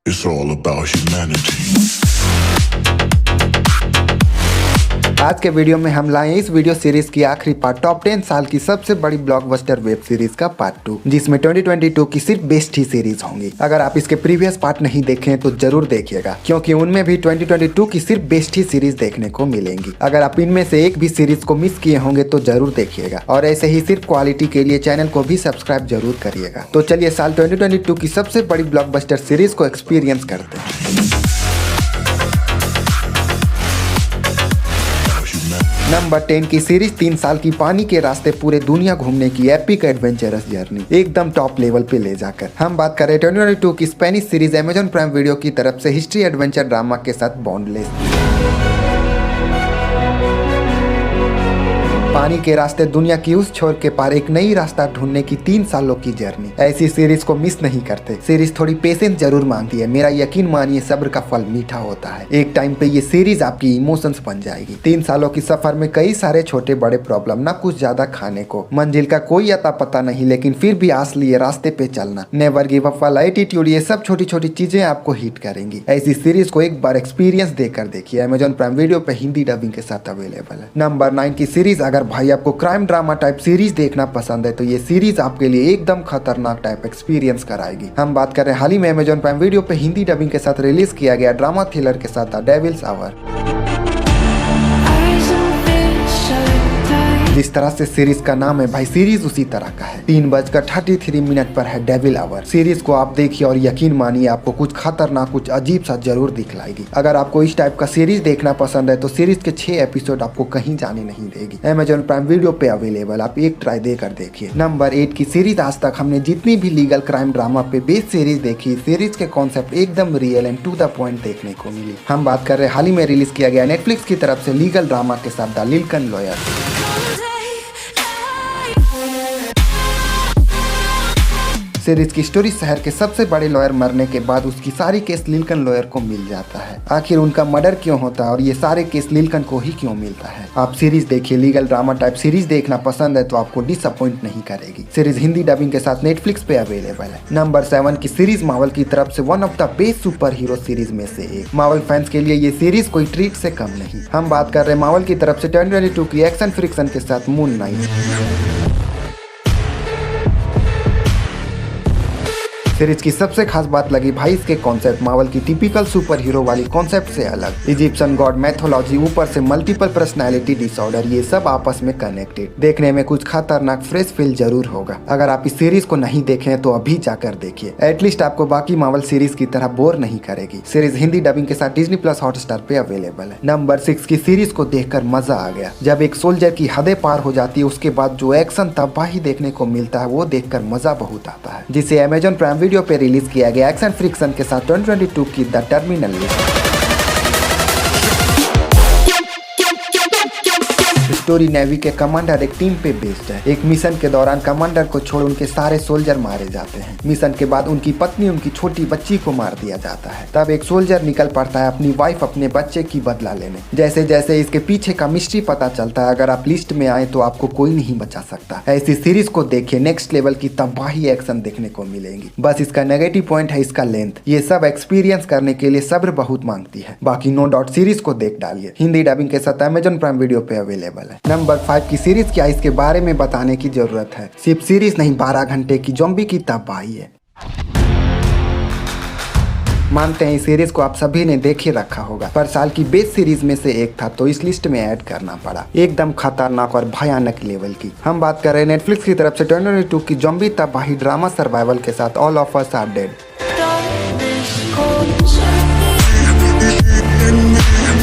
It's all about humanity. आज के video में हम लाए इस वीडियो सीरीज की आखिरी पार्ट टॉप 10 साल की सबसे बड़ी ब्लॉकबस्टर वेब सीरीज का पार्ट 2, जिसमें 2022 की सिर्फ बेस्ट ही सीरीज होंगी। अगर आप इसके प्रीवियस पार्ट नहीं देखे तो जरूर देखिएगा, क्योंकि उनमें भी 2022 की सिर्फ बेस्ट ही सीरीज देखने को मिलेंगी। अगर आप इनमें से एक भी सीरीज को मिस किए होंगे तो जरूर देखिएगा, और ऐसे ही सिर्फ क्वालिटी के लिए चैनल को भी सब्सक्राइब जरूर करिएगा। तो चलिए साल 2022 की सबसे बड़ी ब्लॉकबस्टर सीरीज को एक्सपीरियंस करते हैं। नंबर 10 की सीरीज 3 साल की पानी के रास्ते पूरे दुनिया घूमने की एपिक एडवेंचरस जर्नी, एकदम टॉप लेवल पे ले जाकर। हम बात कर रहे हैं 2022 की Spanish series Amazon prime video की तरफ से हिस्ट्री एडवेंचर ड्रामा के साथ बॉन्डलेस। पानी के रास्ते दुनिया की उस छोर के पार एक नई रास्ता ढूंढने की 3 सालों की जर्नी। ऐसी सीरीज को मिस नहीं करते। सीरीज थोड़ी पेशेंस जरूर मांगती है, मेरा यकीन मानिए सब्र का फल मीठा होता है। एक टाइम पे ये सीरीज आपकी इमोशंस बन जाएगी। 3 सालों की सफर में कई सारे छोटे बड़े प्रॉब्लम, ना कुछ ज्यादा खाने को, मंजिल का कोई अता पता नहीं, लेकिन फिर भी आस लिए रास्ते पे चलना, नेवर गिव अप वाला एटीट्यूड, ये सब छोटी छोटी चीजें आपको हिट करेंगी। ऐसी सीरीज को एक बार एक्सपीरियंस देकर देखिए। अमेजॉन प्राइम वीडियो पे हिंदी डबिंग के साथ अवेलेबल है। नंबर 9 की सीरीज, अगर भाई आपको क्राइम ड्रामा टाइप सीरीज देखना पसंद है तो ये सीरीज आपके लिए एकदम खतरनाक टाइप एक्सपीरियंस कराएगी। हम बात कर रहे हैं हाल ही में अमेजॉन प्राइम वीडियो पे हिंदी डबिंग के साथ रिलीज किया गया ड्रामा थ्रिलर के साथ द डेविल्स आवर। जिस तरह से सीरीज का नाम है भाई, सीरीज उसी तरह का है। 3:33 पर है डेविल आवर। सीरीज को आप देखिए और यकीन मानिए आपको कुछ खतरनाक, कुछ अजीब सा जरूर दिखलाएगी। अगर आपको इस टाइप का सीरीज देखना पसंद है तो सीरीज के 6 एपिसोड आपको कहीं जाने नहीं देगी। अमेजॉन प्राइम वीडियो पे अवेलेबल, आप एक ट्राई देकर देखिए। नंबर 8 की सीरीज, आज तक हमने जितनी भी लीगल क्राइम ड्रामा पे बेस्ड सीरीज देखी, सीरीज के कॉन्सेप्ट एकदम real and to the point देखने को मिली। हम बात कर रहे हैं हाल ही में रिलीज किया गया नेटफ्लिक्स की तरफ से लीगल ड्रामा के साथ द लिंकन लॉयर। सीरीज की स्टोरी शहर के सबसे बड़े लॉयर मरने के बाद उसकी सारी केस लिंकन लॉयर को मिल जाता है। आखिर उनका मर्डर क्यों होता है और ये सारे केस लिंकन को ही क्यों मिलता है। आप सीरीज देखिए, लीगल ड्रामा टाइप सीरीज देखना पसंद है तो आपको डिसअपॉइंट नहीं करेगी। सीरीज हिंदी डबिंग के साथ नेटफ्लिक्स पे अवेलेबल है। नंबर 7 की सीरीज, मार्वल की तरफ से one of the best super hero series में से एक। मार्वल फैंस के लिए ये सीरीज कोई ट्रीट से कम नहीं। हम बात कर रहे हैं मार्वल की तरफ से 2022 की एक्शन फ्रिक्शन के साथ मून नाइट। सीरीज की सबसे खास बात लगी भाई इसके कॉन्सेप्ट, मार्वल की टिपिकल सुपर हीरो वाली कॉन्सेप्ट से अलग। इजिप्शियन गॉड मैथोलॉजी, ऊपर से मल्टीपल पर्सनालिटी डिसऑर्डर, ये सब आपस में कनेक्टेड। देखने में कुछ खतरनाक फ्रेश फील जरूर होगा। अगर आप इस सीरीज को नहीं देखे हैं तो अभी जाकर देखिए, एटलीस्ट आपको बाकी मार्वल सीरीज की तरह बोर नहीं करेगी। सीरीज हिंदी डबिंग के साथ डिज्नी प्लस हॉटस्टार पे अवेलेबल है। नंबर 6 की सीरीज को देखकर मजा आ गया। जब एक सोल्जर की हदें पार हो जाती है, उसके बाद जो एक्शन तबाही देखने को मिलता है वो देखकर मजा बहुत आता है, जिसे अमेजॉन प्राइम वीडियो पे रिलीज किया गया एक्शन फ्रिक्शन के साथ 2022 की the terminal list. Story navy के कमांडर एक टीम पे बेस्ड है। एक मिशन के दौरान कमांडर को छोड़ उनके सारे सोल्जर मारे जाते हैं। मिशन के बाद उनकी पत्नी, उनकी छोटी बच्ची को मार दिया जाता है। तब एक सोल्जर निकल पड़ता है अपनी वाइफ, अपने बच्चे की बदला लेने। जैसे जैसे इसके पीछे का मिस्ट्री पता चलता है, अगर आप लिस्ट में आए तो आपको कोई नहीं बचा सकता। ऐसी सीरीज को देखिए, नेक्स्ट लेवल की तबाही एक्शन देखने को मिलेंगी। बस इसका नेगेटिव पॉइंट है इसका लेंथ। ये सब एक्सपीरियंस करने के लिए सब्र बहुत मांगती है। बाकी नो डाउट सीरीज को देख डालिए, हिंदी डबिंग के साथ अमेजॉन प्राइम वीडियो पे अवेलेबल है। नंबर 5 की सीरीज, क्या इसके बारे में बताने की जरूरत है। सिर्फ सीरीज नहीं, 12 घंटे की ज़ॉम्बी की तबाही है। मानते हैं इस सीरीज को आप सभी ने देख ही रखा होगा, पर साल की बेस्ट सीरीज में से एक था तो इस लिस्ट में ऐड करना पड़ा। एकदम खतरनाक और भयानक लेवल की। हम बात कर रहे हैं नेटफ्लिक्स की तरफ से 2022 की ज़ॉम्बी तबाही ड्रामा सर्वाइवल के साथ all of us are dead.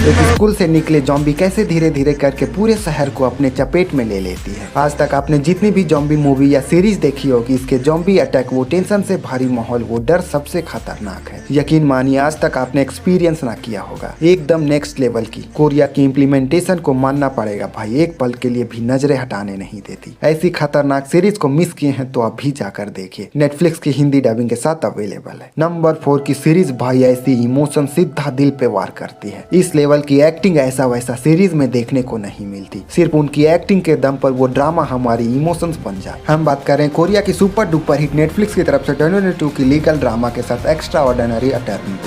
एक स्कूल से निकले ज़ॉम्बी कैसे धीरे धीरे करके पूरे शहर को अपने चपेट में ले लेती है। आज तक आपने जितनी भी ज़ॉम्बी मूवी या सीरीज देखी होगी, इसके ज़ॉम्बी अटैक, वो टेंशन से भारी माहौल, वो डर सबसे खतरनाक है। यकीन मानिए आज तक आपने एक्सपीरियंस ना किया होगा। एकदम नेक्स्ट लेवल की। कोरिया की इम्प्लीमेंटेशन को मानना पड़ेगा भाई, एक पल के लिए भी नजरें हटाने नहीं देती। ऐसी खतरनाक सीरीज को मिस किए हैं तो अभी जाकर देखिए, नेटफ्लिक्स की हिंदी डबिंग के साथ अवेलेबल है। नंबर 4 की सीरीज भाई, ऐसी इमोशन सीधा दिल पे वार करती है। इस लेवल लेवल की एक्टिंग ऐसा वैसा सीरीज में देखने को नहीं मिलती। सिर्फ उनकी एक्टिंग के दम पर वो ड्रामा हमारी इमोशंस बन जाए। हम बात करें कोरिया की सुपर डुपर हिट नेटफ्लिक्स की तरफ से 2022 की लीगल ड्रामा के साथ एक्स्ट्रा ऑर्डिनरी अटर्नी।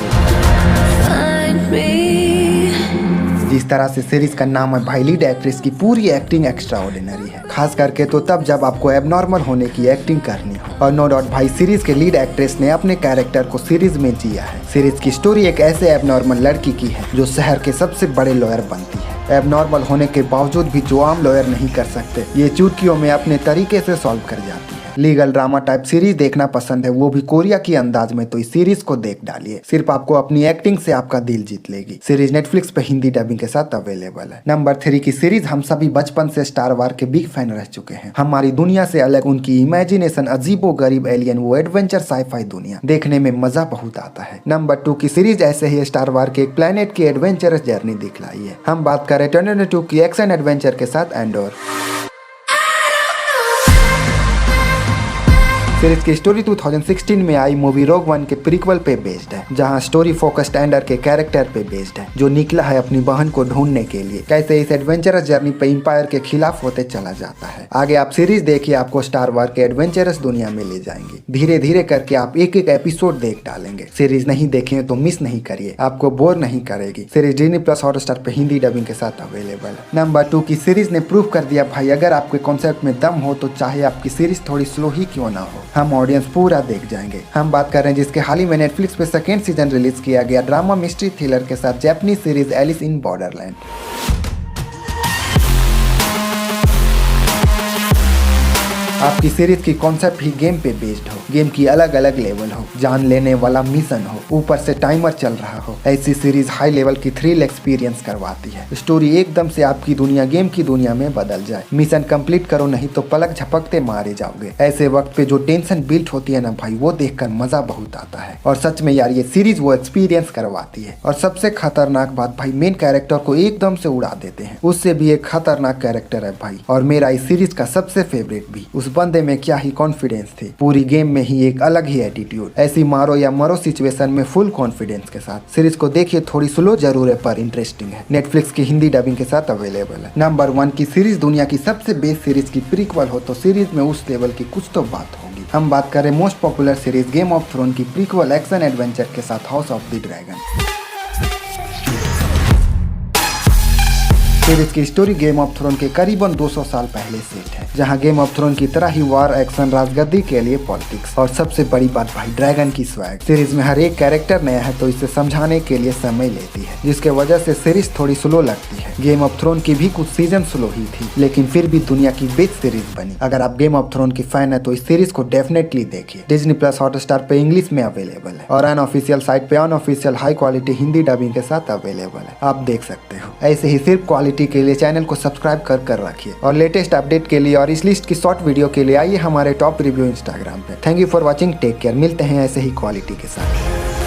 जिस तरह से सीरीज का नाम है भाई, लीड एक्ट्रेस की पूरी एक्टिंग एक्स्ट्रा ऑर्डिनरी है, खास करके तो तब जब आपको एबनॉर्मल होने की एक्टिंग करनी हो। और नो डाउट भाई, सीरीज के लीड एक्ट्रेस ने अपने कैरेक्टर को सीरीज में जिया है। सीरीज की स्टोरी एक ऐसे एबनॉर्मल लड़की की है जो शहर के सबसे बड़े लॉयर बनती है। एबनॉर्मल होने के बावजूद भी जो आम लॉयर नहीं कर सकते, ये चुटकियों में अपने तरीके से सॉल्व कर जाती है। लीगल ड्रामा टाइप सीरीज देखना पसंद है, वो भी कोरिया की अंदाज में, तो इस सीरीज को देख डालिए। सिर्फ आपको अपनी एक्टिंग से आपका दिल जीत लेगी। सीरीज नेटफ्लिक्स पे हिंदी डबिंग के साथ अवेलेबल है। नंबर 3 की सीरीज हम सभी बचपन से स्टार वार के बिग फैन रह चुके हैं। हमारी दुनिया से अलग उनकी इमेजिनेशन, अजीबो गरीब एलियन, वो एडवेंचर साईफाई दुनिया देखने में मजा बहुत आता है। नंबर 2 की सीरीज ऐसे ही स्टार वार के एक प्लेनेट की एडवेंचरस जर्नी दिखलाई है। हम बात करें 2022 की एक्शन एडवेंचर के साथ एंडोर। सीरीज की स्टोरी 2016 में आई मूवी रोग वन के प्रीक्वल पे बेस्ड है, जहां स्टोरी फोकस्ड एंडर के कैरेक्टर पे बेस्ड है, जो निकला है अपनी बहन को ढूंढने के लिए। कैसे इस एडवेंचरस जर्नी पे एम्पायर के खिलाफ होते चला जाता है। आगे आप सीरीज देखिए, आपको स्टार वार के एडवेंचरस दुनिया में ले जाएंगे। धीरे धीरे करके आप एक एक एपिसोड देख डालेंगे। सीरीज नहीं देखें तो मिस नहीं करिए, आपको बोर नहीं करेगी। सीरीज डिज्नी प्लस हॉटस्टार पे हिंदी डबिंग के साथ अवेलेबल है। नंबर 2 की सीरीज ने प्रूव कर दिया भाई, अगर आपके कॉन्सेप्ट में दम हो तो चाहे आपकी सीरीज थोड़ी स्लो ही क्यों ना हो, हम ऑडियंस पूरा देख जाएंगे। हम बात कर रहे हैं जिसके हाल ही में नेटफ्लिक्स पे सेकेंड सीजन रिलीज किया गया, ड्रामा मिस्ट्री थ्रिलर के साथ Japanese series Alice in Borderland. आपकी सीरीज की कॉन्सेप्ट ही गेम पे बेस्ड हो, गेम की अलग अलग लेवल हो, जान लेने वाला मिशन हो, ऊपर से टाइमर चल रहा हो, ऐसी सीरीज हाई लेवल की थ्रिल एक्सपीरियंस करवाती है। स्टोरी एकदम से आपकी दुनिया गेम की दुनिया में बदल जाए। मिशन कंप्लीट करो नहीं तो पलक झपकते मारे जाओगे। ऐसे वक्त पे जो टेंशन बिल्ट होती है ना भाई, वो देखकर मजा बहुत आता है। और सच में यार, ये सीरीज वो एक्सपीरियंस करवाती है। और सबसे खतरनाक बात भाई, मेन कैरेक्टर को एकदम से उड़ा देते हैं, उससे भी एक खतरनाक कैरेक्टर है भाई। और मेरा इस सीरीज का सबसे फेवरेट भी, उस बंदे में क्या ही कॉन्फिडेंस थी, पूरी गेम में ही एक अलग ही एटीट्यूड। ऐसी मारो या मरो सिचुएशन में फुल कॉन्फिडेंस के साथ सीरीज को देखिए। थोड़ी स्लो जरूर है पर इंटरेस्टिंग है। नेटफ्लिक्स की हिंदी डबिंग के साथ अवेलेबल है। नंबर 1 की सीरीज दुनिया की सबसे बेस्ट सीरीज की प्रीक्वल हो तो सीरीज में उस लेवल की कुछ तो बात होगी। हम बात करें most popular series Game of Throne की प्रीक्वल एक्शन एडवेंचर के साथ House of the Dragon. Series की स्टोरी गेम ऑफ थ्रोन के करीबन 200 साल पहले सेट है, जहां गेम ऑफ थ्रोन की तरह ही वार, एक्शन, राजगद्दी के लिए पॉलिटिक्स और सबसे बड़ी बात भाई, ड्रैगन की स्वैग। सीरीज में हर एक कैरेक्टर नया है तो इसे समझाने के लिए समय लेती है, जिसके वजह से सीरीज थोड़ी स्लो लगती है। गेम ऑफ थ्रोन की भी कुछ सीजन स्लो ही थी, लेकिन फिर भी दुनिया की बेस्ट सीरीज बनी। अगर आप गेम ऑफ थ्रोन की फैन है तो इस सीरीज को डेफिनेटली देखिए। डिज्नी प्लस हॉटस्टार पे इंग्लिश में अवेलेबल है और अनऑफिशियल साइट पे unofficial high quality Hindi dubbing के साथ अवेलेबल है, आप देख सकते हो। ऐसे ही सिर्फ क्वालिटी के लिए चैनल को सब्सक्राइब कर रखिए और लेटेस्ट अपडेट के लिए और इस लिस्ट की शॉर्ट वीडियो के लिए आइए हमारे टॉप रिव्यू इंस्टाग्राम पे। Thank you for watching, take care. मिलते हैं ऐसे ही क्वालिटी के साथ।